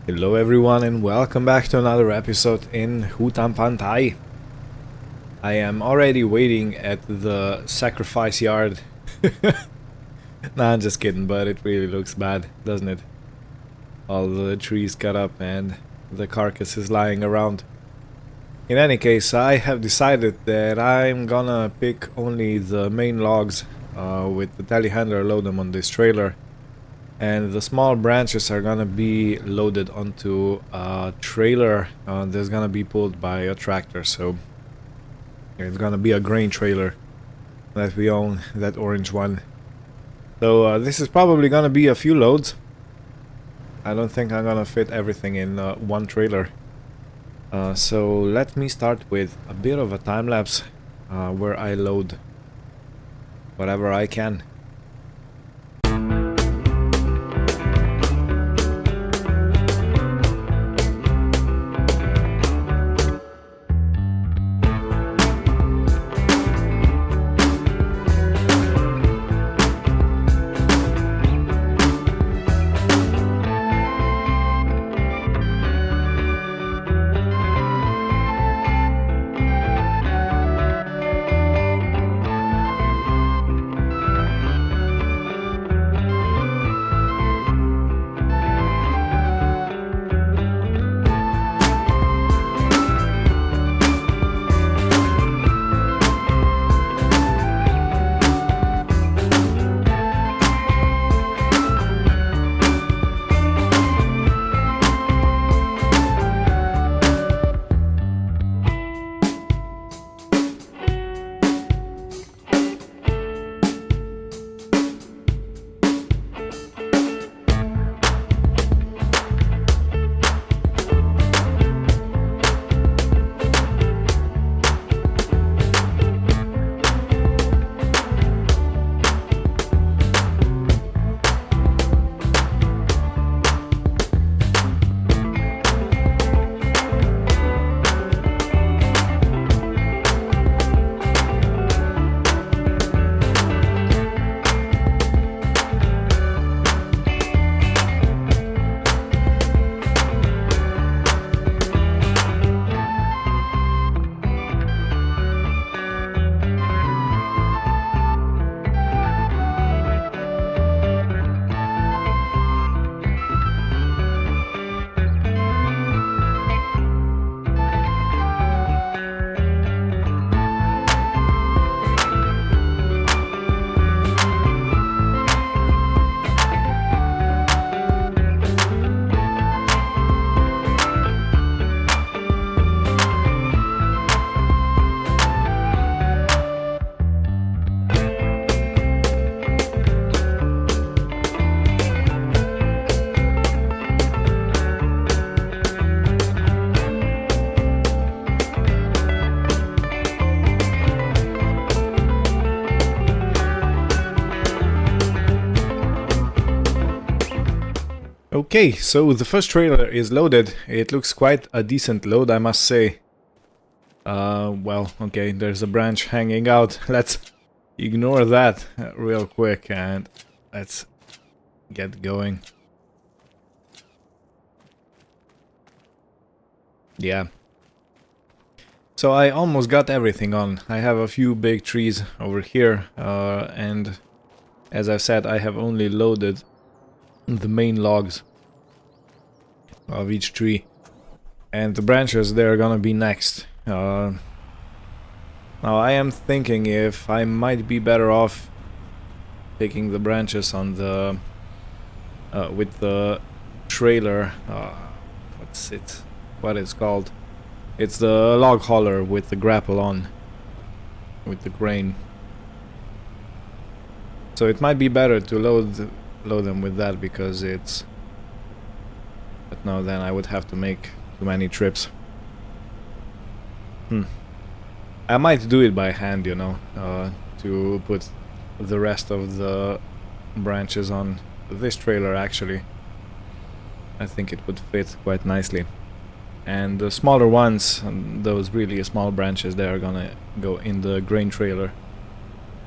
Hello everyone and welcome back to another episode in Hutan Pantai. I am already waiting at the sacrifice yard. Nah, I'm just kidding, but it really looks bad, doesn't it? All the trees cut up and the carcasses lying around. In any case, I have decided that I'm gonna pick only the main logs with the telehandler, load them on this trailer. And the small branches are gonna be loaded onto a trailer that's gonna be pulled by a tractor. So it's gonna be a grain trailer that we own, that orange one. So this is probably gonna be a few loads. I don't think I'm gonna fit everything in one trailer. So let me start with a bit of a time lapse where I load whatever I can. Okay, so the first trailer is loaded. It looks quite a decent load, I must say. Well, okay, there's a branch hanging out. Let's ignore that real quick and let's get going. Yeah. So I almost got everything on. I have a few big trees over here, and as I've said, I have only loaded the main logs of each tree, and the branches, they're gonna be next. Now I am thinking if I might be better off taking the branches on the with the trailer. What it's called? It's the log hauler with the grapple on, with the grain. So it might be better to load them with that, because it's... But no, then I would have to make too many trips. I might do it by hand, you know, to put the rest of the branches on this trailer. Actually, I think it would fit quite nicely. And the smaller ones, those really small branches, they are gonna go in the grain trailer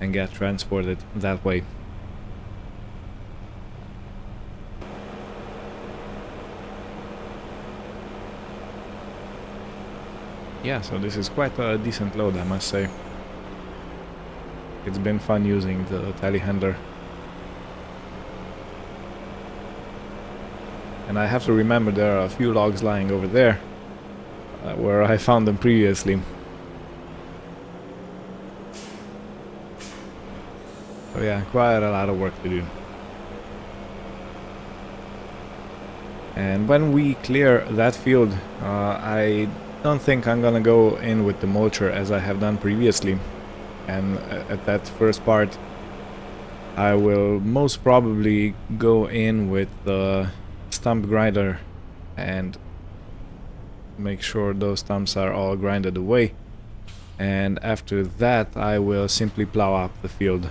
and get transported that way. Yeah, so this is quite a decent load, I must say. It's been fun using the telehandler. And I have to remember there are a few logs lying over there, where I found them previously. So yeah, quite a lot of work to do. And when we clear that field, I don't think I'm gonna go in with the mulcher as I have done previously. And at that first part, I will most probably go in with the stump grinder and make sure those stumps are all grinded away. And after that, I will simply plow up the field.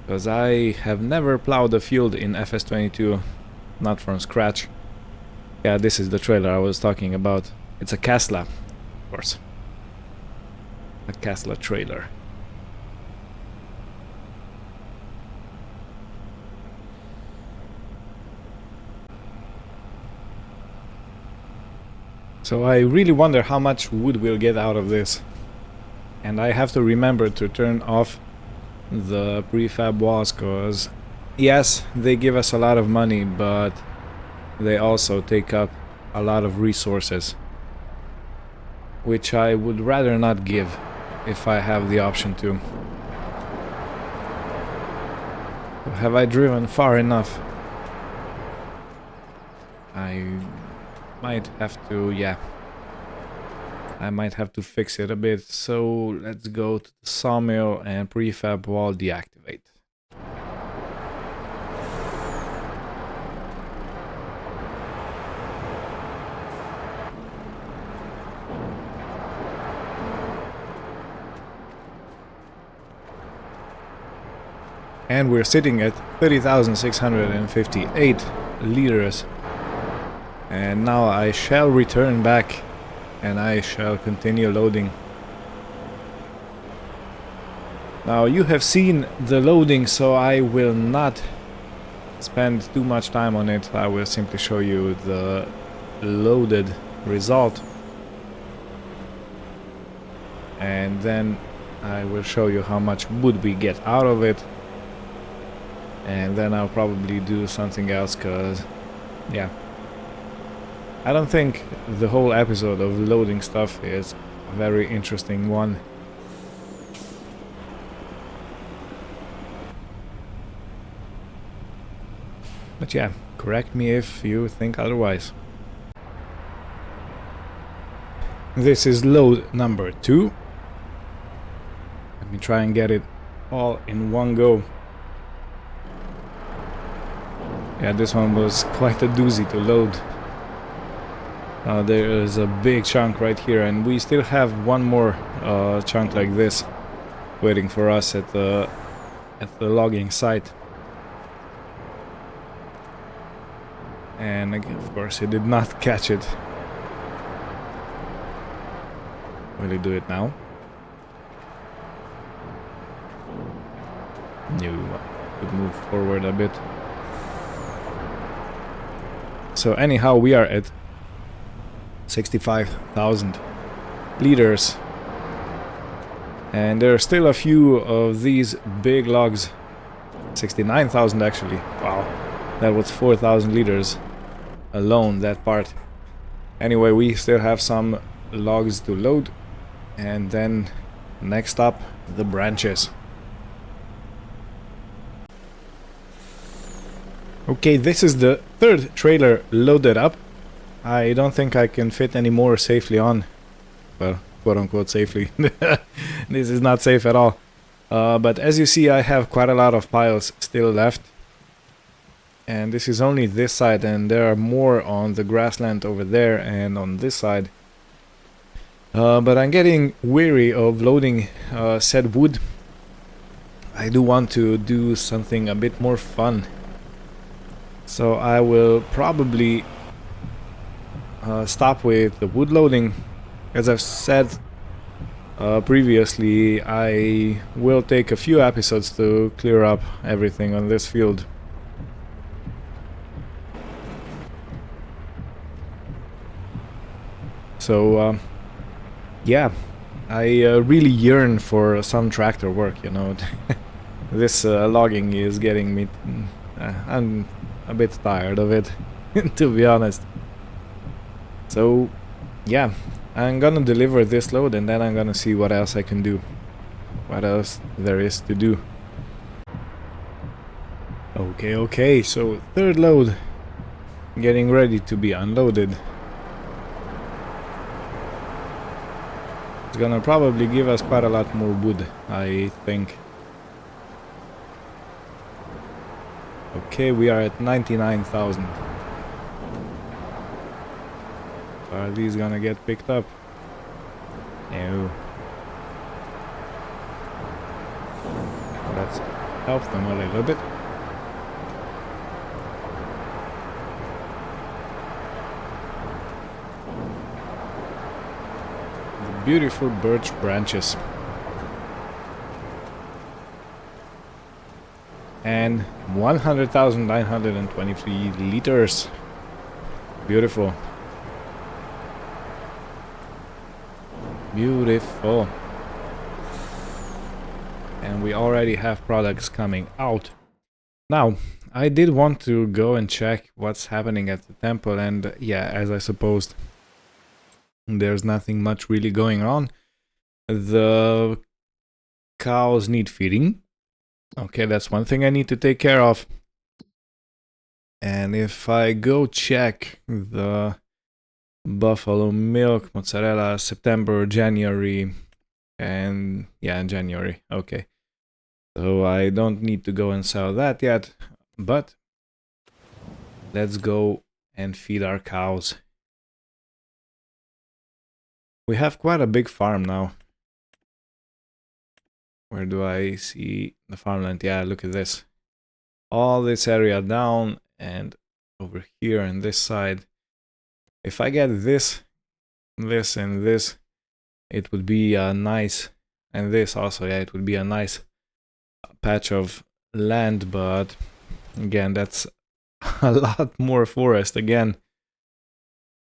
Because I have never plowed a field in FS22, not from scratch. Yeah, this is the trailer I was talking about. It's a Kasla, of course. A Kasla trailer. So I really wonder how much wood we'll get out of this. And I have to remember to turn off the prefab walls, cause yes, they give us a lot of money, but they also take up a lot of resources, which I would rather not give if I have the option to. Have I driven far enough? I might have to, yeah. I might have to fix it a bit, so let's go to the sawmill and prefab wall deactivate. And we're sitting at 30,658 liters. And now I shall return back and I shall continue loading. Now you have seen the loading, so I will not spend too much time on it. I will simply show you the loaded result. And then I will show you how much wood we get out of it. And then I'll probably do something else, cause yeah, I don't think the whole episode of loading stuff is a very interesting one. But yeah, correct me if you think otherwise. This is load number 2. Let me try and get it all in one go. Yeah, this one was quite a doozy to load. There is a big chunk right here, and we still have one more chunk like this waiting for us at the logging site. And again, of course, it did not catch it. Will it do it now? You could move forward a bit. So anyhow, we are at 65,000 liters, and there are still a few of these big logs. 69,000 actually. Wow, that was 4,000 liters alone, that part. Anyway, we still have some logs to load, and then next up, the branches. Okay, this is the third trailer loaded up. I don't think I can fit any more safely on. Well, quote-unquote safely. This is not safe at all. But as you see, I have quite a lot of piles still left. And this is only this side, and there are more on the grassland over there and on this side. But I'm getting weary of loading said wood. I do want to do something a bit more fun. So I will probably stop with the wood loading. As I've said previously, I will take a few episodes to clear up everything on this field. So yeah, I really yearn for some tractor work, you know. This logging is getting me... I'm a bit tired of it, to be honest. So yeah, I'm gonna deliver this load and then I'm gonna see what else I can do. What else there is to do. Okay, so third load getting ready to be unloaded. It's gonna probably give us quite a lot more wood, I think. Okay, we are at 99,000. Are these gonna get picked up? No. Let's help them a little bit. The beautiful birch branches. And 100,923 liters. Beautiful. Beautiful. And we already have products coming out. Now, I did want to go and check what's happening at the temple, and yeah, as I supposed, there's nothing much really going on. The cows need feeding. Okay, that's one thing I need to take care of. And if I go check the buffalo milk, mozzarella, September, January, and yeah, January, okay. So I don't need to go and sell that yet, but let's go and feed our cows. We have quite a big farm now. Where do I see the farmland? Yeah, look at this. All this area down and over here on this side. If I get this, this and this, it would be a nice, and this also, yeah, it would be a nice patch of land, but again, that's a lot more forest again.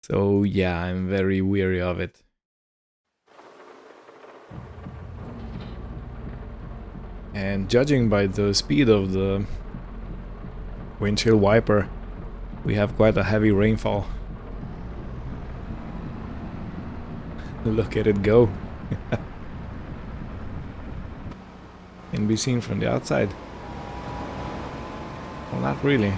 So yeah, I'm very weary of it. And judging by the speed of the windshield wiper, we have quite a heavy rainfall. Look at it go. Can be seen from the outside. Well, not really.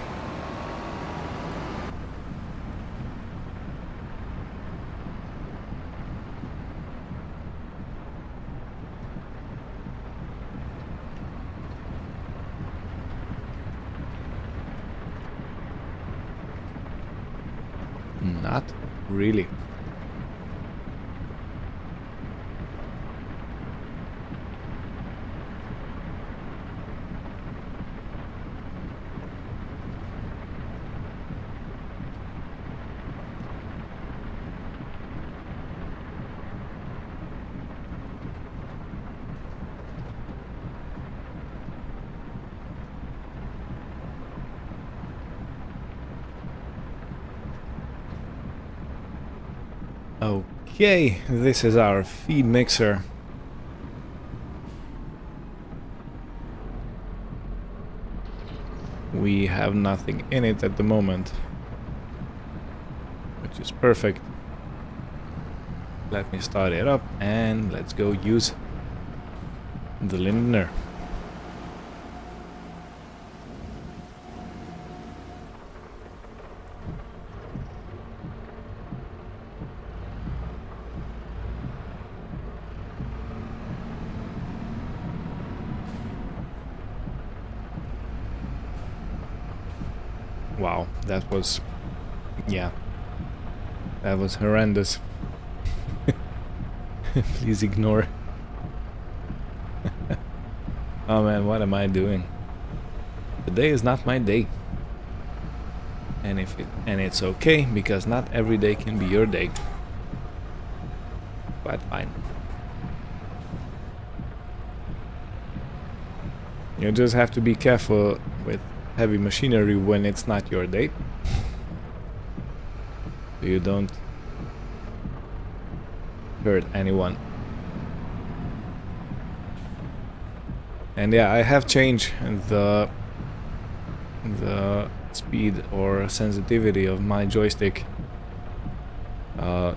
Not really. Okay, this is our feed mixer. We have nothing in it at the moment, which is perfect. Let me start it up and let's go use the Lindner. Wow, that was, yeah, that was horrendous. Please ignore. Oh man, what am I doing? Today is not my day. And it's okay, because not every day can be your day. Quite fine. You just have to be careful with heavy machinery when it's not your day. So you don't hurt anyone. And yeah, I have changed the speed or sensitivity of my joystick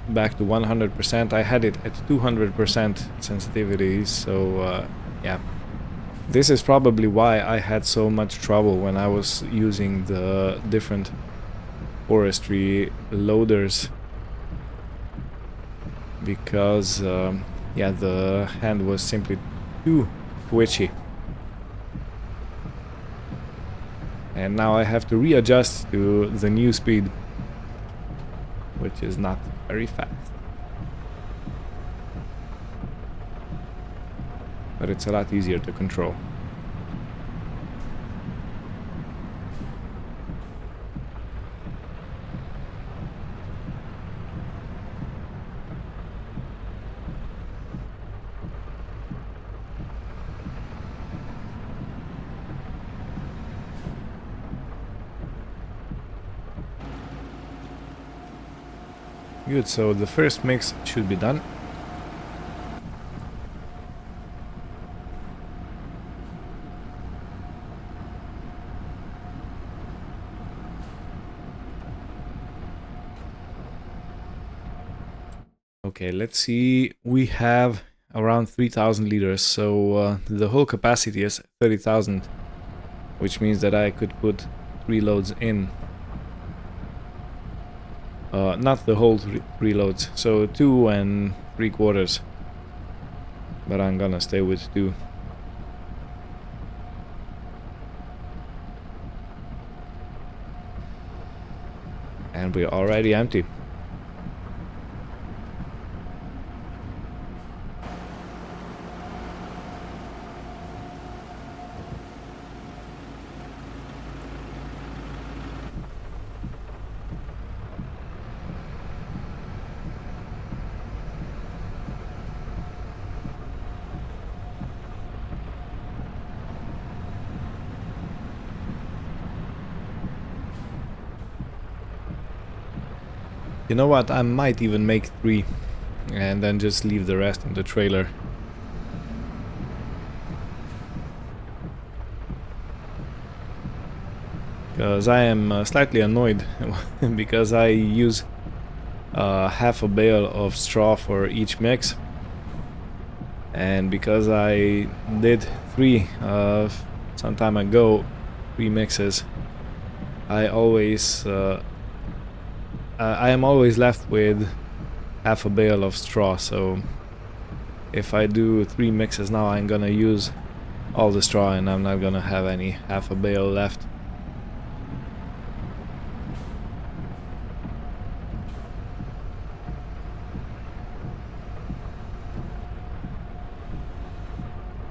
back to 100%. I had it at 200% sensitivity, so yeah. This is probably why I had so much trouble when I was using the different forestry loaders, because yeah, the hand was simply too twitchy. And now I have to readjust to the new speed, which is not very fast. But it's a lot easier to control. Good, so the first mix should be done. Okay, let's see. We have around 3,000 liters, so the whole capacity is 30,000, which means that I could put 3 loads in. Not the whole 3 loads, so 2 3/4. But I'm gonna stay with 2. And we're already empty. You know what, I might even make 3 and then just leave the rest in the trailer. Because I am slightly annoyed because I use half a bale of straw for each mix, and because I did 3 some time ago, 3 mixes, I am always left with half a bale of straw. So if I do 3 mixes now, I'm gonna use all the straw and I'm not gonna have any half a bale left.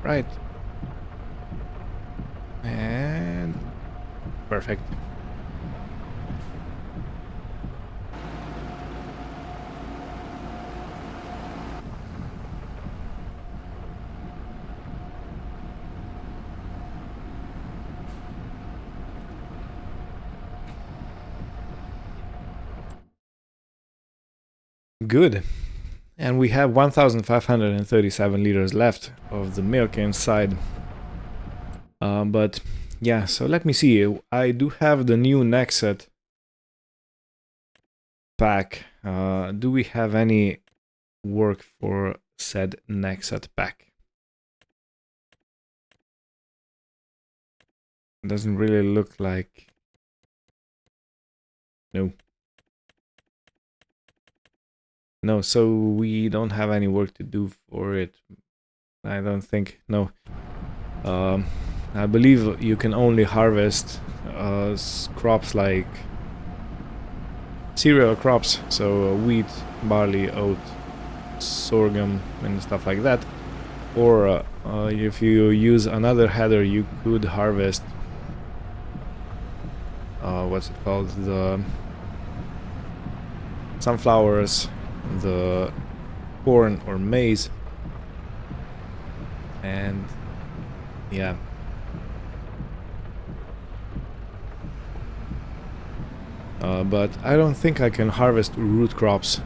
Right. And perfect. Good. And we have 1,537 liters left of the milk inside. But yeah, so let me see. I do have the new neck set pack. Do we have any work for said neck set pack? It doesn't really look like... No. No, so we don't have any work to do for it. I don't think. No. I believe you can only harvest crops like cereal crops, so wheat, barley, oat, sorghum and stuff like that. Or if you use another header, you could harvest what's it called, the sunflowers, the corn or maize, and yeah. But I don't think I can harvest root crops.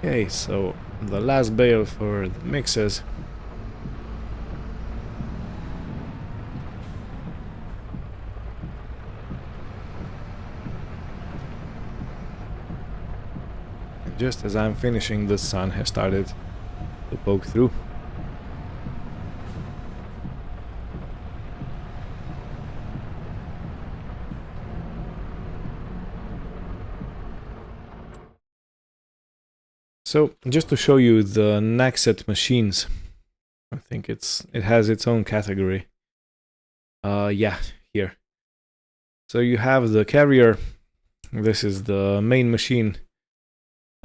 Okay, so the last bale for the mixes. And just as I'm finishing, the sun has started to poke through. So just to show you the Nexet machines, I think it has its own category. Yeah, here. So you have the carrier. This is the main machine.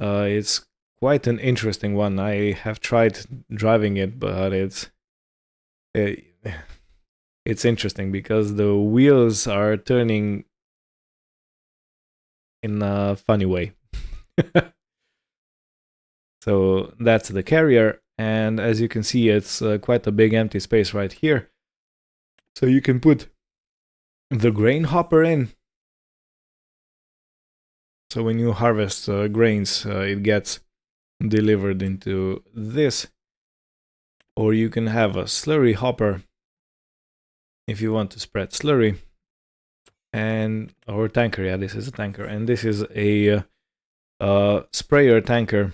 It's quite an interesting one. I have tried driving it, but it's interesting because the wheels are turning in a funny way. So that's the carrier, and as you can see, it's quite a big empty space right here. So you can put the grain hopper in. So when you harvest grains, it gets delivered into this. Or you can have a slurry hopper if you want to spread slurry. And or tanker, yeah, this is a tanker, and this is a sprayer tanker.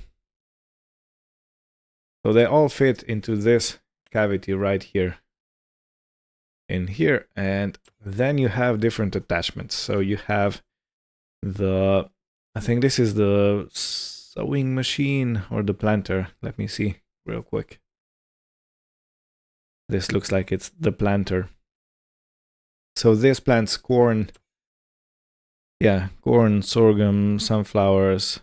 So they all fit into this cavity right here. In here, and then you have different attachments. So you have the, I think this is the sowing machine or the planter. Let me see real quick. This looks like it's the planter. So this plants corn. Yeah, corn, sorghum, sunflowers,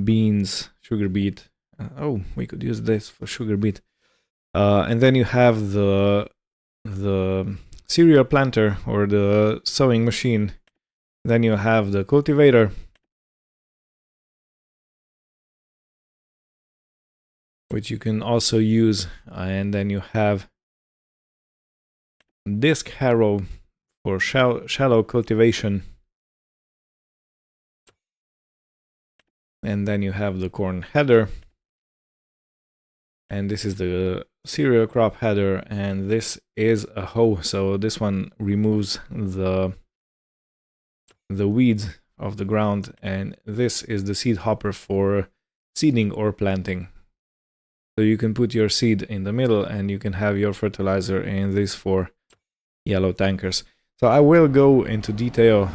beans, sugar beet. Oh, we could use this for sugar beet. And then you have the cereal planter or the sowing machine. Then you have the cultivator. Which you can also use. And then you have disc harrow for shallow cultivation. And then you have the corn header. And this is the cereal crop header, and this is a hoe. So this one removes the weeds of the ground, and this is the seed hopper for seeding or planting. So you can put your seed in the middle, and you can have your fertilizer in these 4 yellow tankers. So I will go into detail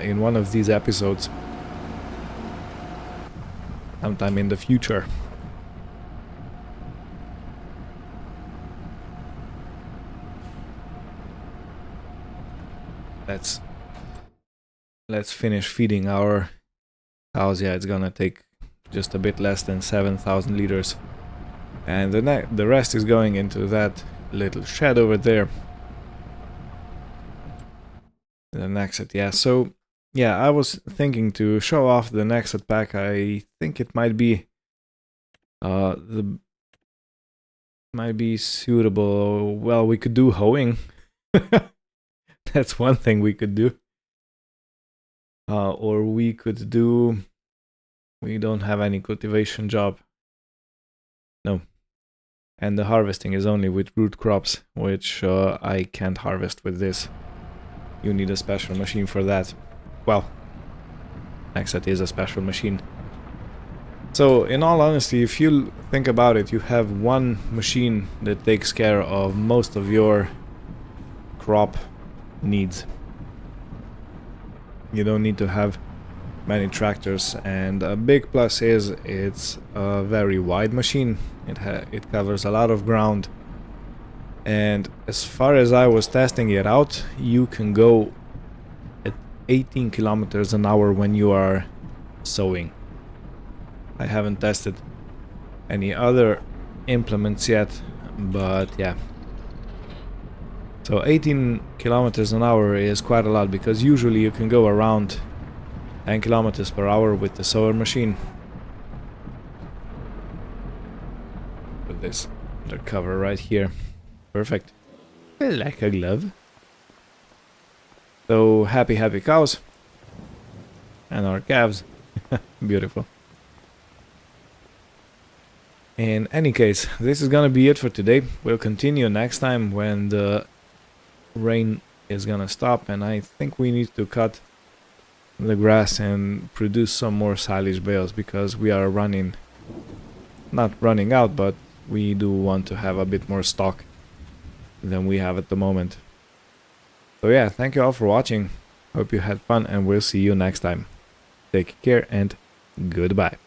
in one of these episodes sometime in the future. Let's finish feeding our cows. Yeah, it's gonna take just a bit less than 7,000 liters, and the rest is going into that little shed over there. The Nexet, yeah. So yeah, I was thinking to show off the Nexet pack. I think it might be might be suitable. Well, we could do hoeing. That's one thing we could do. Or we could do... We don't have any cultivation job. No. And the harvesting is only with root crops, which I can't harvest with this. You need a special machine for that. Well, Nexet is a special machine. So, in all honesty, if you think about it, you have one machine that takes care of most of your crop needs. You don't need to have many tractors, and a big plus is it's a very wide machine. It covers a lot of ground, and as far as I was testing it out, you can go at 18 kilometers an hour when you are sowing. I haven't tested any other implements yet, but yeah. So 18 kilometers an hour is quite a lot, because usually you can go around 10 kilometers per hour with the sower machine. Put this under cover right here. Perfect. Like a glove. So happy cows. And our calves. Beautiful. In any case, this is gonna be it for today. We'll continue next time when the rain is gonna stop, and I think we need to cut the grass and produce some more silage bales because we are not running out, but we do want to have a bit more stock than we have at the moment. So yeah, thank you all for watching. Hope you had fun, and we'll see you next time. Take care and goodbye.